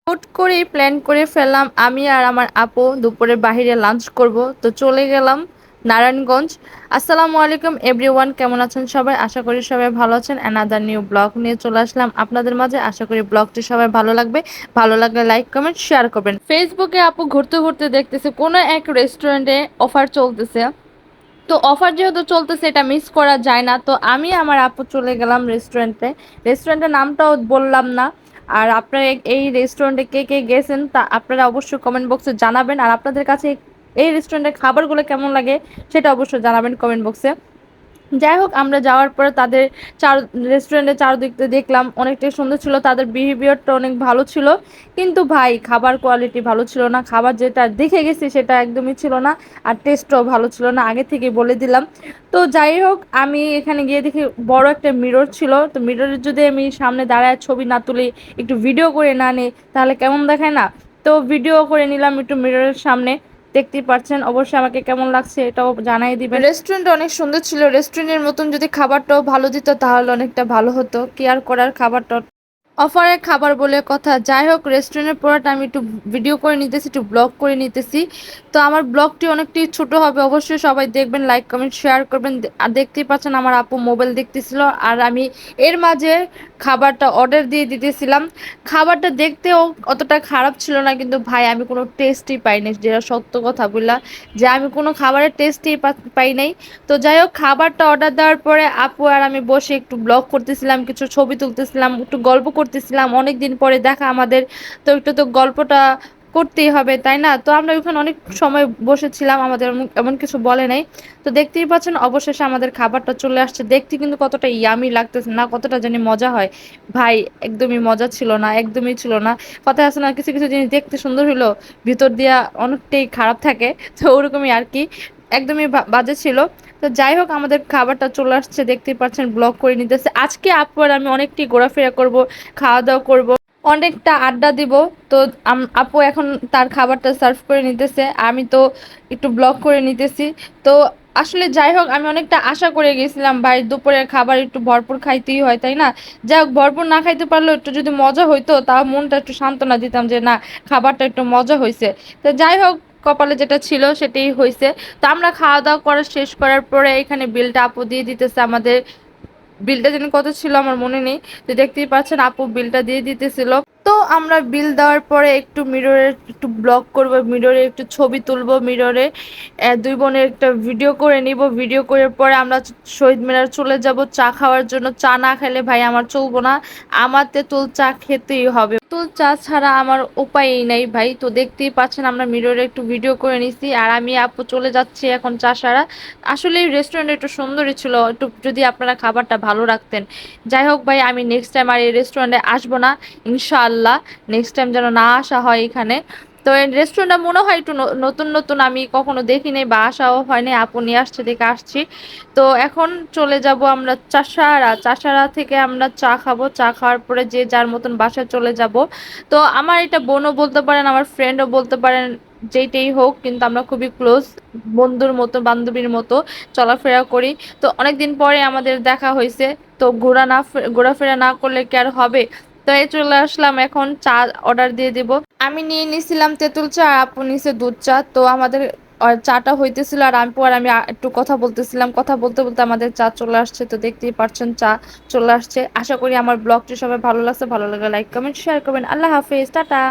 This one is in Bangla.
হুট করেই প্ল্যান করে ফেললাম আমি আর আমার আপু দুপুরে বাহিরে লাঞ্চ করব, তো চলে গেলাম নারায়ণগঞ্জ। আসসালামু আলাইকুম এভরিওয়ান, কেমন আছেন সবাই? আশা করি সবাই ভালো আছেন। অ্যানাদার নিউ ব্লগ নিয়ে চলে আসলাম আপনাদের মাঝে। আশা করি ব্লগটি সবাই ভালো লাগবে। ভালো লাগলে লাইক কমেন্ট শেয়ার করবেন। ফেসবুকে আপু ঘুরতে ঘুরতে দেখতেছে কোনো এক রেস্টুরেন্টে অফার চলতেছে, তো অফার যেহেতু চলতেছে এটা মিস করা যায় না। তো আমি আমার আপু চলে গেলাম রেস্টুরেন্টে। রেস্টুরেন্টের নামটাও বললাম না। আর আপনারা এই রেস্টুরেন্টে কে কে গেছেন তা আপনারা অবশ্যই কমেন্ট বক্সে জানাবেন। আর আপনাদের কাছে এই রেস্টুরেন্টের খাবারগুলো কেমন লাগে সেটা অবশ্যই জানাবেন কমেন্ট বক্সে। যাই হোক, আমরা যাওয়ার পরে তাদের চার রেস্টুরেন্টের চারদিক দিয়ে দেখলাম, অনেকটাই সুন্দর ছিল, তাদের বিহেভিয়ারটা অনেক ভালো ছিল। কিন্তু ভাই খাবার কোয়ালিটি ভালো ছিল না, খাবার যেটা দেখে গেছি সেটা একদমই ছিল না। আর টেস্টও ভালো ছিল না, আগে থেকে বলে দিলাম। তো যাই হোক, আমি এখানে গিয়ে দেখি বড় একটা মিরর ছিল। তো মিররের যদি আমি সামনে দাঁড়ায় ছবি না তুলি, একটু ভিডিও করে না নিই, তাহলে কেমন দেখায় না? তো ভিডিও করে নিলাম একটু মিররের সামনে। দেখতেই পাচ্ছেন, অবশ্যই আমাকে কেমন লাগছে এটাও জানাই দিবেন। রেস্টুরেন্ট অনেক সুন্দর ছিল, রেস্টুরেন্টের মতন যদি খাবারটাও ভালো দিত তাহলে অনেকটা ভালো হতো। কি আর করার, খাবারটা অফারের খাবার বলে কথা। যাই হোক, রেস্টুরেন্টের পরটা আমি একটু ভিডিও করে নিতেছি, একটু ব্লগ করে নিতেছি। তো আমার ব্লগটি অনেকটি ছোট হবে, অবশ্যই সবাই দেখবেন, লাইক কমেন্ট শেয়ার করবেন। আর দেখতেই পাচ্ছেন আমার আপু মোবাইল দেখতেছিল আর আমি এর মাঝে খাবারটা অর্ডার দিয়ে দিতেছিলাম। খাবারটা দেখতেও অতটা খারাপ ছিল না, কিন্তু ভাই আমি কোনো টেস্টই পাইনি, যেটা সত্য কথা বললাম, যে আমি কোনো খাবারের টেস্টই পাই নাই। তো যাই হোক, খাবারটা অর্ডার দেওয়ার পরে আপু আর আমি বসে একটু ব্লগ করতেছিলাম, কিছু ছবি তুলতেছিলাম, একটু গল্প করতেছিলাম। অনেক দিন পরে দেখা আমাদের, তো একটু তো গল্পটা করতেই হবে তাই না? তো আমরা ওখানে অনেক সময় বসেছিলাম, আমাদের এমন কিছু বলে নাই। তো দেখতেই পাচ্ছেন অবশেষে আমাদের খাবারটা চলে আসছে। দেখতে কিন্তু কতটা ইয়ামি লাগতেছে না, কতটা জানি মজা হয়। ভাই একদমই মজা ছিল না, একদমই ছিল না। কথা আছে না, কিছু কিছু জিনিস দেখতে সুন্দর হলো ভিতর দিয়া অনেকটাই খারাপ থাকে, তো ওরকমই আর কি। একদমই বাজে ছিল। তো যাই হোক, আমাদের খাবারটা চলে আসছে, দেখতেই পাচ্ছেন ব্লগ করে নিতেছে। আজকে আপু আর আমি অনেকটি ঘোরাফেরা করব, খাওয়া দাওয়া করব, অনেকটা আড্ডা দিব। তো আপু এখন তার খাবারটা সার্ভ করে নিতেছে, আমি তো একটু ব্লগ করে নিতেছি। তো আসলে যাই হোক, আমি অনেকটা আশা করে গেছিলাম ভাই দুপুরের খাবার একটু ভরপুর খাইতেই হয় তাই না? যাই হোক, ভরপুর না খাইতে পারলেও একটু যদি মজা হইতো তাও মনটা একটু সান্ত্বনা দিতাম যে না, খাবারটা একটু মজা হয়েছে। তো যাই হোক, কপালে যেটা ছিল সেটাই হয়েছে। তো আমরা খাওয়া দাওয়া করা শেষ করার পরে এখানে বিলটা আপু দিয়ে দিতেছে আমাদের। বিলটা যেন কত ছিল আমার মনে নেই। তো দেখতেই পাচ্ছেন আপু বিলটা দিয়ে দিতেছিল। তো আমরা বিল দেওয়ার পরে একটু মিররে একটু ব্লগ করব, মিররে একটু ছবি তুলবো, মিররে দুই বোনের একটা ভিডিও করে নিব। ভিডিও করার পরে আমরা শহীদ মিনার চলে যাব চা খাওয়ার জন্য। চা না খেলে ভাই আমার চলবো না, আমার তেঁতুল চা খেতেই হবে, তেঁতুল চা ছাড়া আমার উপায়ই নাই ভাই। তো দেখতেই পাচ্ছেন আমরা মিররে একটু ভিডিও করে নিছি আর আমি আপু চলে যাচ্ছি এখন চা সারা। আসলে রেস্টুরেন্ট একটু সুন্দরই ছিল, একটু যদি আপনারা খাবারটা ভালো রাখতেন। যাই হোক ভাই, আমি নেক্সট টাইম আর এই রেস্টুরেন্টে আসবো না ইনশাআল্লাহ। নেক্সট টাইম যেন না আসা হয় এখানে। তো এই রেস্টুরেন্টটা মনে হয় একটু নতুন নতুন, আমি কখনো দেখিনি বা আসাও হয়নি, আপু নিয়ে আসছে দেখে আসছি। তো এখন চলে যাব আমরা চাষারা। চাষারা থেকে আমরা চা খাবো, চা খাওয়ার পরে যে যার মতন বাসায় চলে যাব। তো আমার এটা বোনও বলতে পারেন, আমার ফ্রেন্ডও বলতে পারেন, যেইটাই হোক, কিন্তু আমরা খুবই ক্লোজ, বন্ধুর মতো বান্ধবীর মতো চলাফেরা করি। তো অনেকদিন পরে আমাদের দেখা হয়েছে। তো ঘোরাফেরা না করলে কি আর হবে? তো এই চলে আসলাম, এখন চা অর্ডার দিয়ে দিব। আমি নিয়ে নিছিলাম তেঁতুল চা আর আপু নিছে দুধ চা। তো আমাদের চাটা হইতেছিল আর আমি একটু কথা বলতেছিলাম, কথা বলতে বলতে আমাদের চা চলে আসছে। তো দেখতেই পাচ্ছেন চা চলে আসছে। আশা করি আমার ব্লগটি সবাই ভালো লাগছে, ভালো লাগলে লাইক কমেন্ট শেয়ার করবেন। আল্লাহ হাফেজ, টাটা।